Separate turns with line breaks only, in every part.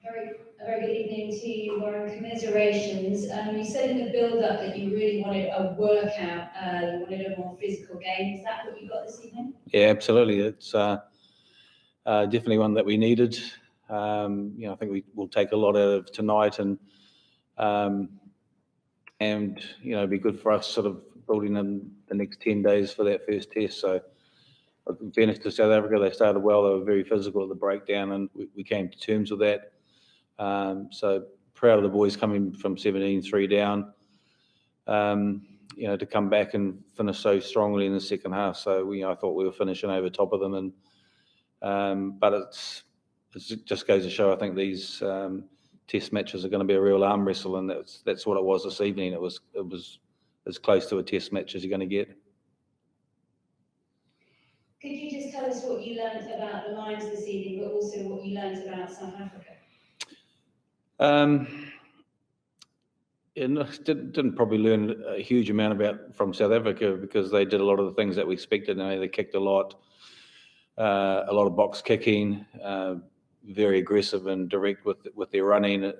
A very good evening to you, Warren. Commiserations. You said in the build-up that you really wanted a workout, you wanted a more physical game. Is that what you got this evening?
Yeah, absolutely. It's definitely one that we needed. I think we will take a lot out of tonight, and it'd be good for us sort of building in the next 10 days for that first test. So in fairness to South Africa, they started well. They were very physical at the breakdown, and we came to terms with that. So proud of the boys coming from 17-3 down, to come back and finish so strongly in the second half. So I thought we were finishing over top of them, and but it just goes to show, I think these test matches are going to be a real arm wrestle, and that's what it was this evening. It was as close to a test match as you're going to get.
Could you just tell us what you learned about the Lions this evening, but also what you learned about South Africa?
Didn't probably learn a huge amount from South Africa, because they did a lot of the things that we expected. They kicked a lot of box kicking, very aggressive and direct with their running,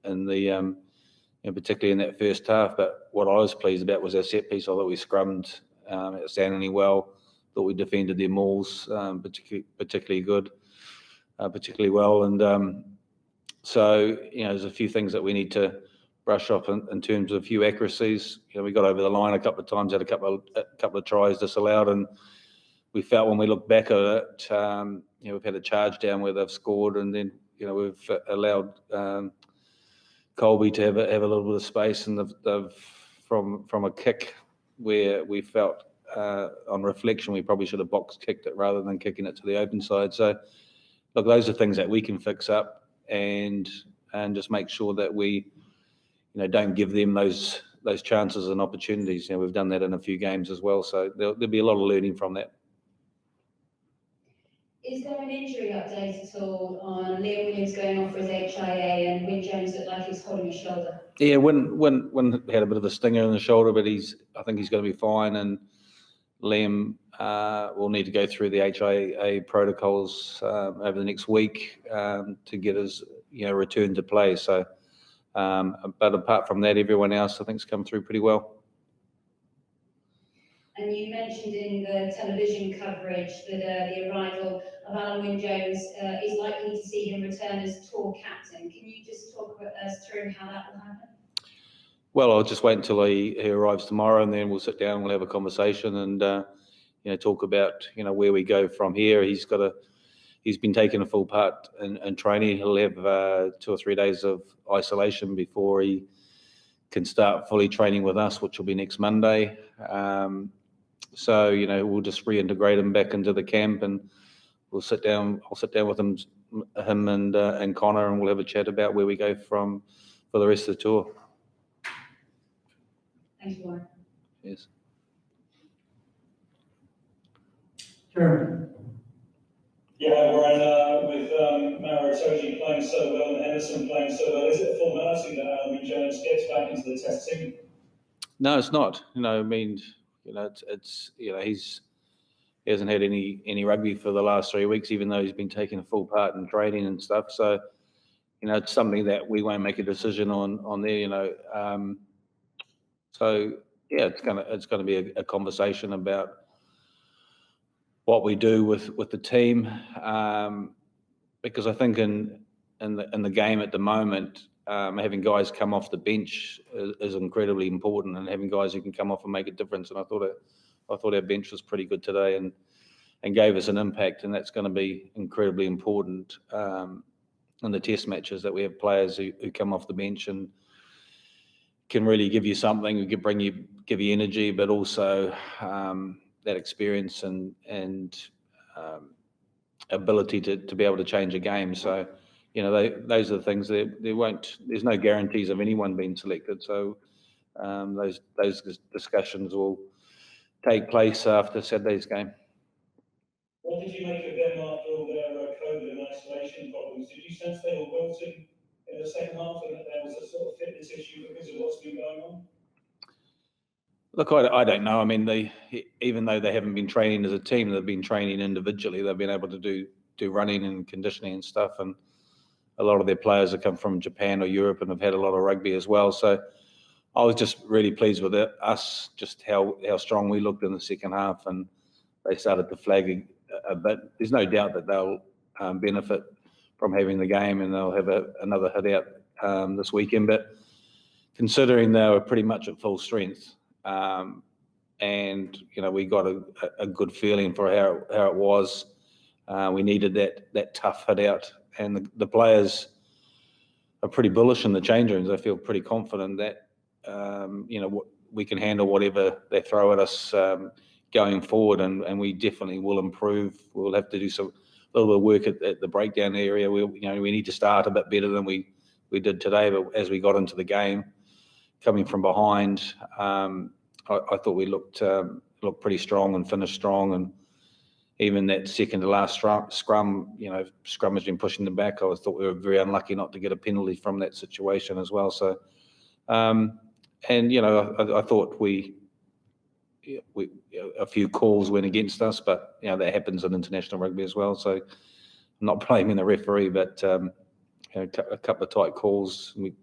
and particularly in that first half. But what I was pleased about was our set piece. I thought we scrummed outstandingly well. Thought we defended their mauls particularly well, and so there's a few things that we need to brush up in terms of a few accuracies. We got over the line a couple of times, had a couple of tries disallowed, and we felt when we look back at it, we've had a charge down where they've scored, and then we've allowed Colby to have a little bit of space, and they've from a kick where we felt on reflection we probably should have box kicked it rather than kicking it to the open side. So look, those are things that we can fix up and just make sure that we don't give them those chances and opportunities. We've done that in a few games as well, so there'll be a lot of learning from that.
Is there an injury update at all on Liam Williams going off for his HIA, and Wyn Jones looked like he's holding his shoulder?
Yeah, Wyn had a bit of a stinger in the shoulder, but I think he's going to be fine, and Liam will need to go through the HIA protocols over the next week to get his return to play. So, but apart from that, everyone else I think has come through pretty well.
And you mentioned in the television coverage that the arrival of Wyn Jones is likely to see him return as tour captain. Can you just talk us through how that will happen?
Well, I'll just wait until he arrives tomorrow, and then we'll sit down and we'll have a conversation and talk about where we go from here. He's been taking a full part in training. He'll have 2 or 3 days of isolation before he can start fully training with us, which will be next Monday. So we'll just reintegrate him back into the camp, and we'll sit down. I'll sit down with him and Connor, and we'll have a chat about where we go for the rest of the tour.
Thank you, Warren.
Yes.
Sure.
Yeah, Warren, with Mara Itoje playing so well and Henderson playing so well, is it a formality that Wyn Jones gets back into the test team?
No, it's not. He hasn't had any rugby for the last 3 weeks, even though he's been taking a full part in training and stuff. So, it's something that we won't make a decision on there. So yeah, it's gonna be a conversation about what we do with the team, because I think in the game at the moment, having guys come off the bench is incredibly important, and having guys who can come off and make a difference. And I thought our bench was pretty good today and gave us an impact, and that's going to be incredibly important in the test matches, that we have players who come off the bench and can really give you something, who can give you energy, but also that experience and ability to be able to change a game. So, those are the things that there's no guarantees of anyone being selected. So those discussions will take place after Saturday's game.
What did you make of them after all their COVID and isolation problems? Did you sense they were wilting in the second half, and that there was a sort of fitness issue because of what's been going on?
Look, I don't know. I mean, even though they haven't been training as a team, they've been training individually. They've been able to do running and conditioning and stuff. And a lot of their players have come from Japan or Europe and have had a lot of rugby as well. So I was just really pleased with us, just how strong we looked in the second half, and they started to flag a bit. There's no doubt that they'll benefit from having the game, and they'll have another hit out this weekend. But considering they were pretty much at full strength, and we got a good feeling for how it was. We needed that tough hit out, and the players are pretty bullish in the change rooms. I feel pretty confident that we can handle whatever they throw at us going forward, and we definitely will improve. We'll have to do a little bit of work at the breakdown area. We need to start a bit better than we did today. But as we got into the game, coming from behind, I thought we looked pretty strong and finished strong. And even that second to last scrum, scrummaging, pushing them back, I thought we were very unlucky not to get a penalty from that situation as well. So, I thought we a few calls went against us, but that happens in international rugby as well. So I'm not blaming the referee, but a couple of tight calls, we had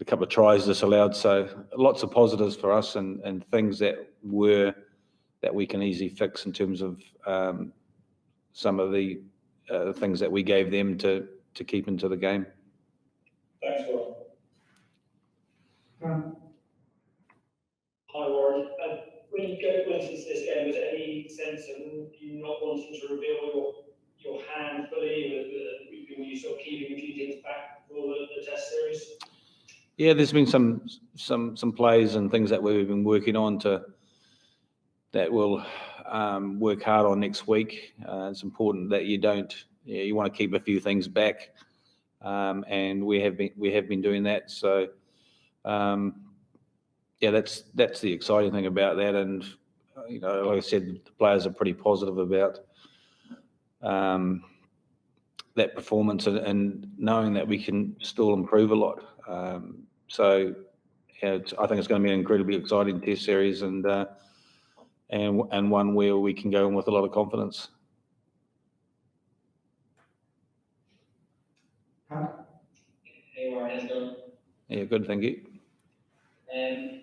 a couple of tries disallowed. So lots of positives for us, and things that we can easily fix in terms of some of the things that we gave them to keep into the game.
Thanks, Warren.
Hi,
Warren. When you go into this game, was there any sense of you not wanting to reveal your hand fully? Were you sort of keeping a few things back for the test series?
Yeah, there's been some plays and things that we've been working on that we'll work hard on next week. It's important that you want to keep a few things back, and we have been doing that. So that's the exciting thing about that. And like I said, the players are pretty positive about that performance, and knowing that we can still improve a lot. So I think it's going to be an incredibly exciting test series, and one where we can go in with a lot of confidence.
Hey, Warren, how's it going?
Yeah, good, thank you.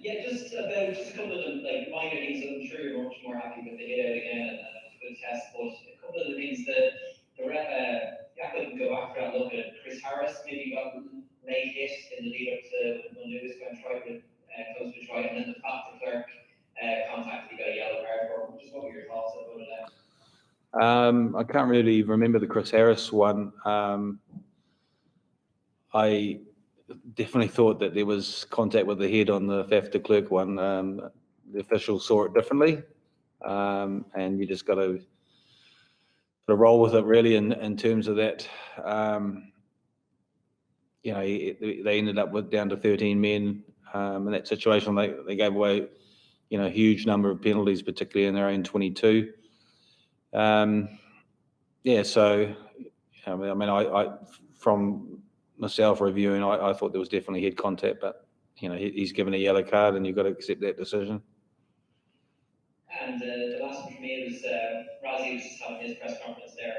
Just a couple of the minor things that I'm sure you're much more happy with the hit out again and a good test, but a couple of the things that the ref, Gatland can go after and look at. Chris Harris maybe got late hit in the lead up to when Lewis going to try to close to try, and then the Fat de Klerk contact he got a yellow card for. Just what were your thoughts about that?
I can't really remember the Chris Harris one. I definitely thought that there was contact with the head on the Fat de Klerk one. The officials saw it differently, and you just got to roll with it really in terms of that. They ended up down to 13 men in that situation. They gave away a huge number of penalties, particularly in their own 22. So I from myself reviewing, I thought there was definitely head contact, but he's given a yellow card, and you've got to accept that decision.
And the last one for me was Razzie was just having his press conference there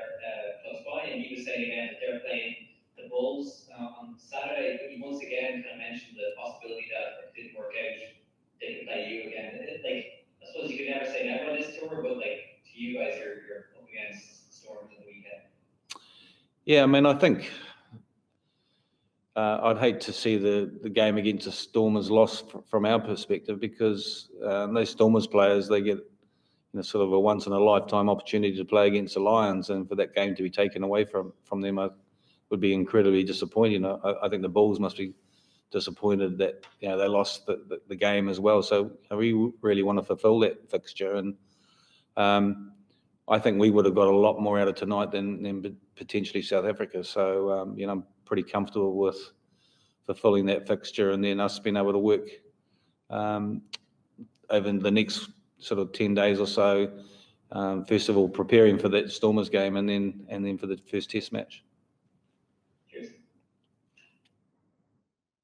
close by, and he was saying again that they're playing the Bulls on Saturday. But he once again kind of mentioned the possibility that if it didn't work out, they could play you again. I suppose you could never say never on this tour, but to you guys, you're up against Storms on the weekend. Yeah,
I think I'd hate to see the game against the Stormers lost from our perspective, because those Stormers players, they get sort of a once in a lifetime opportunity to play against the Lions, and for that game to be taken away from them would be incredibly disappointing. I think the Bulls must be disappointed that they lost the game as well. So we really want to fulfil that fixture, and I think we would have got a lot more out of tonight than potentially South Africa. So I'm pretty comfortable with fulfilling that fixture, and then us being able to work over the next sort of 10 days or so. First of all, preparing for that Stormers game, and then for the first test match.
Cheers.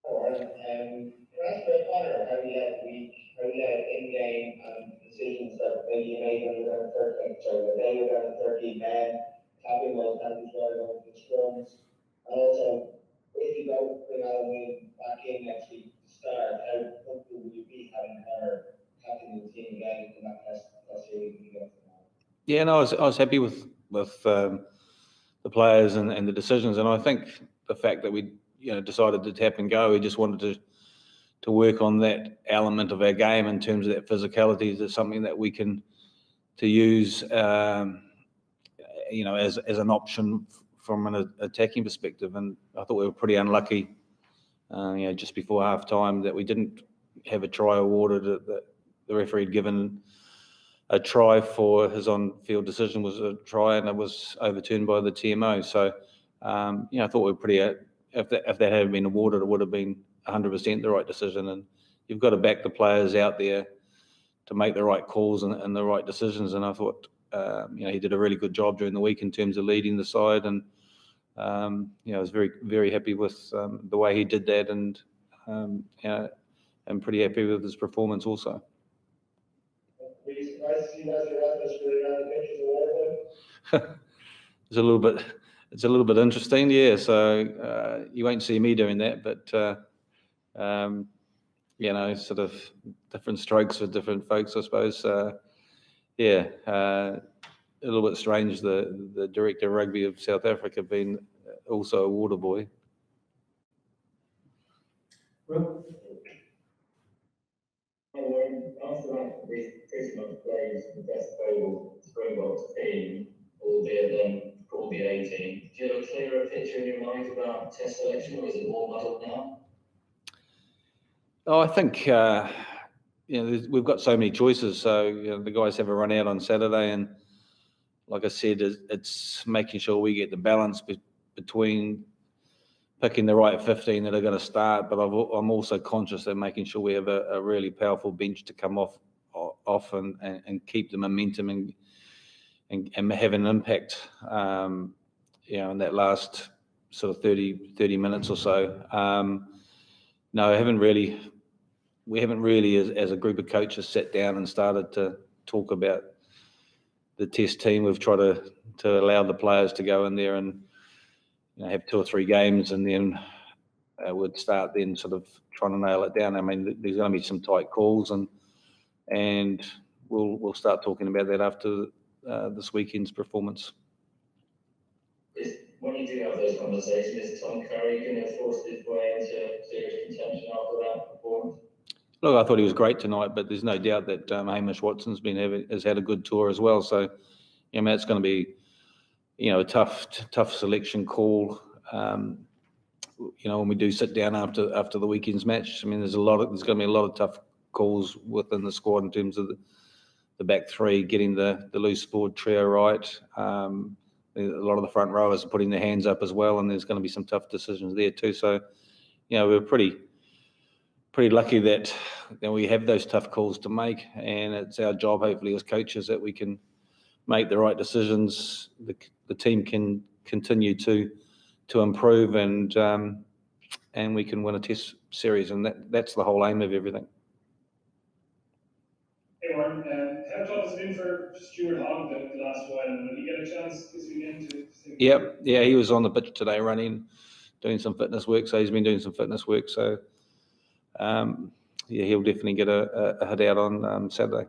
All right. Can I ask about Connor, how you led in-game decisions that maybe you made when you were down 13, so the day you were down 13 men, tapping those penalties right over the scrums,
And also, if you don't bring Alan back in next week to start, how comfortable will you be having her captain the team again in that test series we get tomorrow?
Yeah, no, I was happy with the players and the decisions, and I think the fact that we decided to tap and go, we just wanted to work on that element of our game in terms of that physicality. Is something that we can use as an option from an attacking perspective. And I thought we were pretty unlucky, just before half time, that we didn't have a try awarded. That the referee had given a try for his on-field decision was a try, and it was overturned by the TMO. So, I thought we were pretty. If that had been awarded, it would have been 100% the right decision. And you've got to back the players out there to make the right calls and the right decisions. And I thought, he did a really good job during the week in terms of leading the side. And I was very, very happy with the way he did that, and I'm pretty happy with his performance also.
Were you surprised to see Master Rasmus running around the pitch as a water boy?
It's a little bit interesting, yeah. So you won't see me doing that, but sort of different strokes for different folks, I suppose. A little bit strange. The director of rugby of South Africa being also a water boy.
Well,
After that, we pretty much played the best playable Springboks team, albeit then called the A team. Do you have a clearer picture in your mind about test selection, or is it more muddled now?
Oh, I think we've got so many choices. So the guys have a run out on Saturday, and like I said, it's making sure we get the balance between picking the right 15 that are going to start. But I'm also conscious of making sure we have a really powerful bench to come off and keep the momentum and have an impact. In that last sort of 30 minutes or so. No, we haven't really, as a group of coaches, sat down and started to talk about the test team. We've tried to allow the players to go in there and have 2 or 3 games, and then we'd start then sort of trying to nail it down. I mean, there's going to be some tight calls, and we'll start talking about that after this weekend's performance.
When you do have those conversations, is Tom Curry going to force his way into serious contention after that performance?
Look, I thought he was great tonight, but there's no doubt that Hamish Watson's has had a good tour as well. So, it's going to be, a tough selection call. When we do sit down after the weekend's match, I mean, there's going to be a lot of tough calls within the squad in terms of the back three, getting the loose forward trio right. A lot of the front rowers are putting their hands up as well, and there's going to be some tough decisions there too. So, we're pretty lucky that we have those tough calls to make, and it's our job, hopefully, as coaches, that we can make the right decisions. The team can continue to improve, and we can win a test series, and that's the whole aim of everything.
Hey, Warren, how tough has it been for Stuart Hogg the last while? And will he get a chance this weekend to?
Yeah, he was on the pitch today running, doing some fitness work. So he's been doing some fitness work. So he'll definitely get a hit out on Saturday.